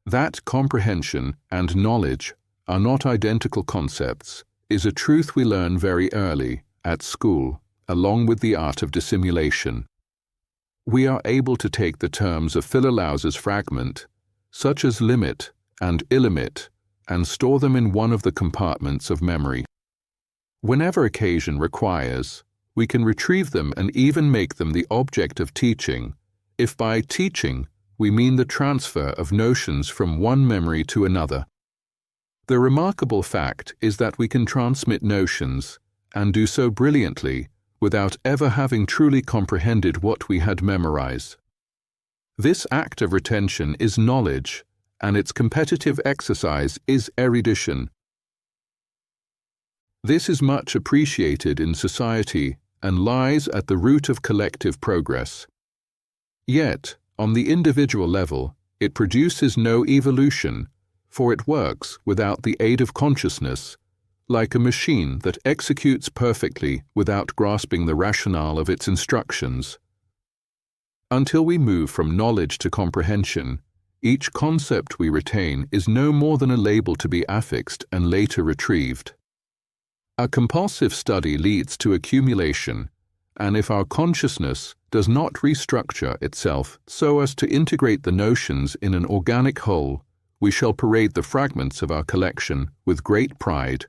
That comprehension and knowledge are not identical concepts is a truth we learn very early, at school, along with the art of dissimulation. We are able to take the terms of Philolaus's fragment, such as limit and illimit, and store them in one of the compartments of memory. Whenever occasion requires, we can retrieve them and even make them the object of teaching, if by teaching we mean the transfer of notions from one memory to another. The remarkable fact is that we can transmit notions, and do so brilliantly, without ever having truly comprehended what we had memorized. This act of retention is knowledge, and its competitive exercise is erudition. This is much appreciated in society and lies at the root of collective progress. Yet, on the individual level, it produces no evolution, for it works without the aid of consciousness, like a machine that executes perfectly without grasping the rationale of its instructions. Until we move from knowledge to comprehension, each concept we retain is no more than a label to be affixed and later retrieved. A compulsive study leads to accumulation, and if our consciousness does not restructure itself so as to integrate the notions in an organic whole, we shall parade the fragments of our collection with great pride,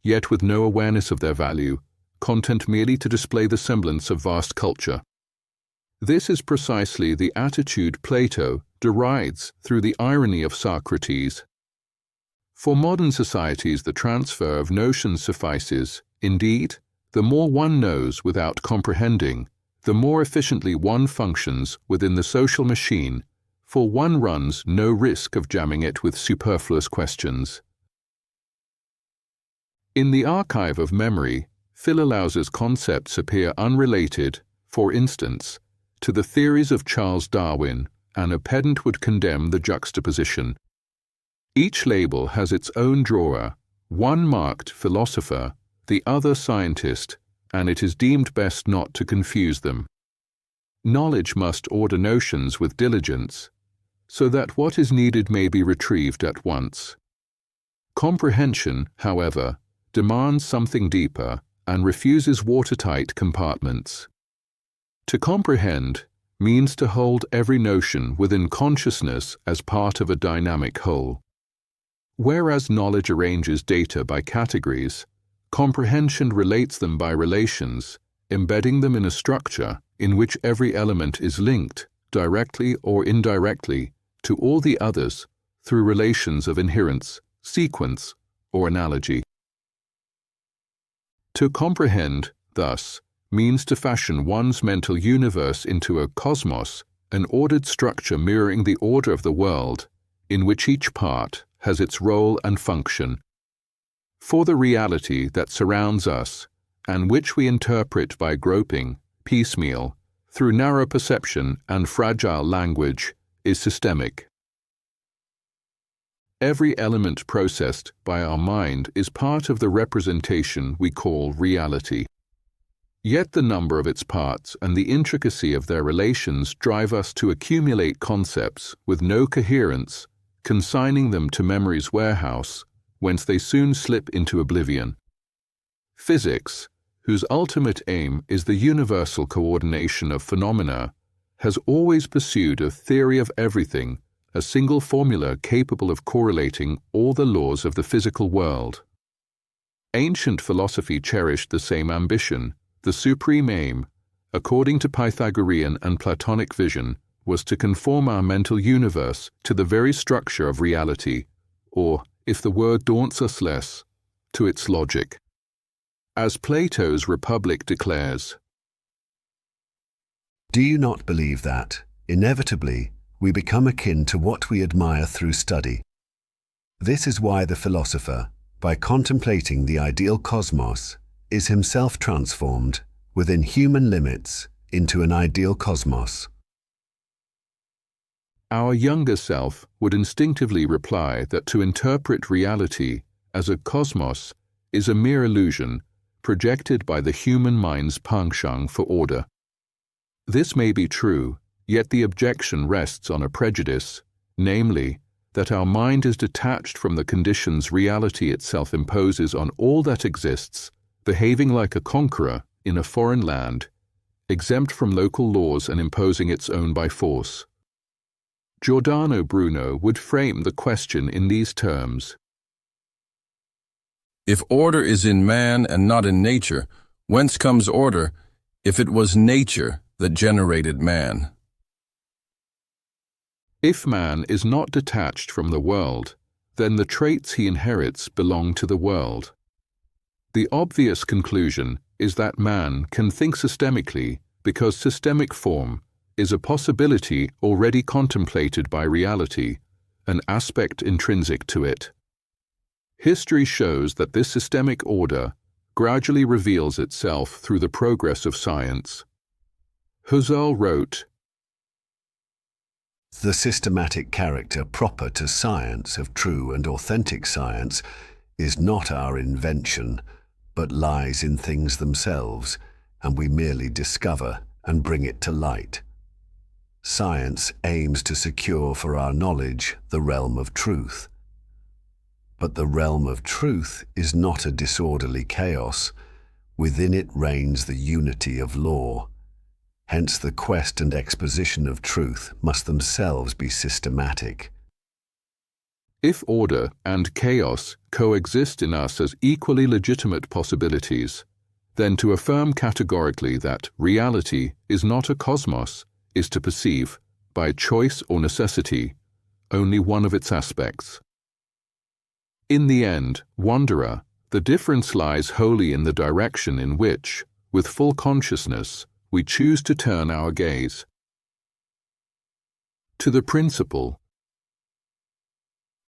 yet with no awareness of their value, content merely to display the semblance of vast culture. This is precisely the attitude Plato derides through the irony of Socrates. For modern societies, the transfer of notions suffices. Indeed, the more one knows without comprehending, the more efficiently one functions within the social machine, for one runs no risk of jamming it with superfluous questions. In the archive of memory, Philolaus's concepts appear unrelated, for instance, to the theories of Charles Darwin, and a pedant would condemn the juxtaposition. Each label has its own drawer, one marked philosopher, the other scientist, and it is deemed best not to confuse them. Knowledge must order notions with diligence, so that what is needed may be retrieved at once. Comprehension, however, demands something deeper and refuses watertight compartments. To comprehend means to hold every notion within consciousness as part of a dynamic whole. Whereas knowledge arranges data by categories, comprehension relates them by relations, embedding them in a structure in which every element is linked, directly or indirectly, to all the others through relations of inherence, sequence, or analogy. To comprehend, thus, means to fashion one's mental universe into a cosmos, an ordered structure mirroring the order of the world, in which each part has its role and function. For the reality that surrounds us, and which we interpret by groping, piecemeal, through narrow perception and fragile language, is systemic. Every element processed by our mind is part of the representation we call reality. Yet the number of its parts and the intricacy of their relations drive us to accumulate concepts with no coherence, consigning them to memory's warehouse, whence they soon slip into oblivion. Physics, whose ultimate aim is the universal coordination of phenomena, has always pursued a theory of everything, a single formula capable of correlating all the laws of the physical world. Ancient philosophy cherished the same ambition. The supreme aim, according to Pythagorean and Platonic vision, was to conform our mental universe to the very structure of reality, or, if the word daunts us less, to its logic. As Plato's Republic declares, "Do you not believe that, inevitably, we become akin to what we admire through study? This is why the philosopher, by contemplating the ideal cosmos, is himself transformed, within human limits, into an ideal cosmos." Our younger self would instinctively reply that to interpret reality as a cosmos is a mere illusion projected by the human mind's penchant for order. This may be true, yet the objection rests on a prejudice, namely, that our mind is detached from the conditions reality itself imposes on all that exists, behaving like a conqueror in a foreign land, exempt from local laws and imposing its own by force. Giordano Bruno would frame the question in these terms. If order is in man and not in nature, whence comes order if it was nature that generated man? If man is not detached from the world, then the traits he inherits belong to the world. The obvious conclusion is that man can think systemically because systemic form is a possibility already contemplated by reality, an aspect intrinsic to it. History shows that this systemic order gradually reveals itself through the progress of science. Husserl wrote, "The systematic character proper to science of true and authentic science is not our invention, but lies in things themselves, and we merely discover and bring it to light. Science aims to secure for our knowledge the realm of truth. But the realm of truth is not a disorderly chaos. Within it reigns the unity of law. Hence the quest and exposition of truth must themselves be systematic." If order and chaos coexist in us as equally legitimate possibilities, then to affirm categorically that reality is not a cosmos is to perceive, by choice or necessity, only one of its aspects. In the end, wanderer, the difference lies wholly in the direction in which, with full consciousness, we choose to turn our gaze. To the principle,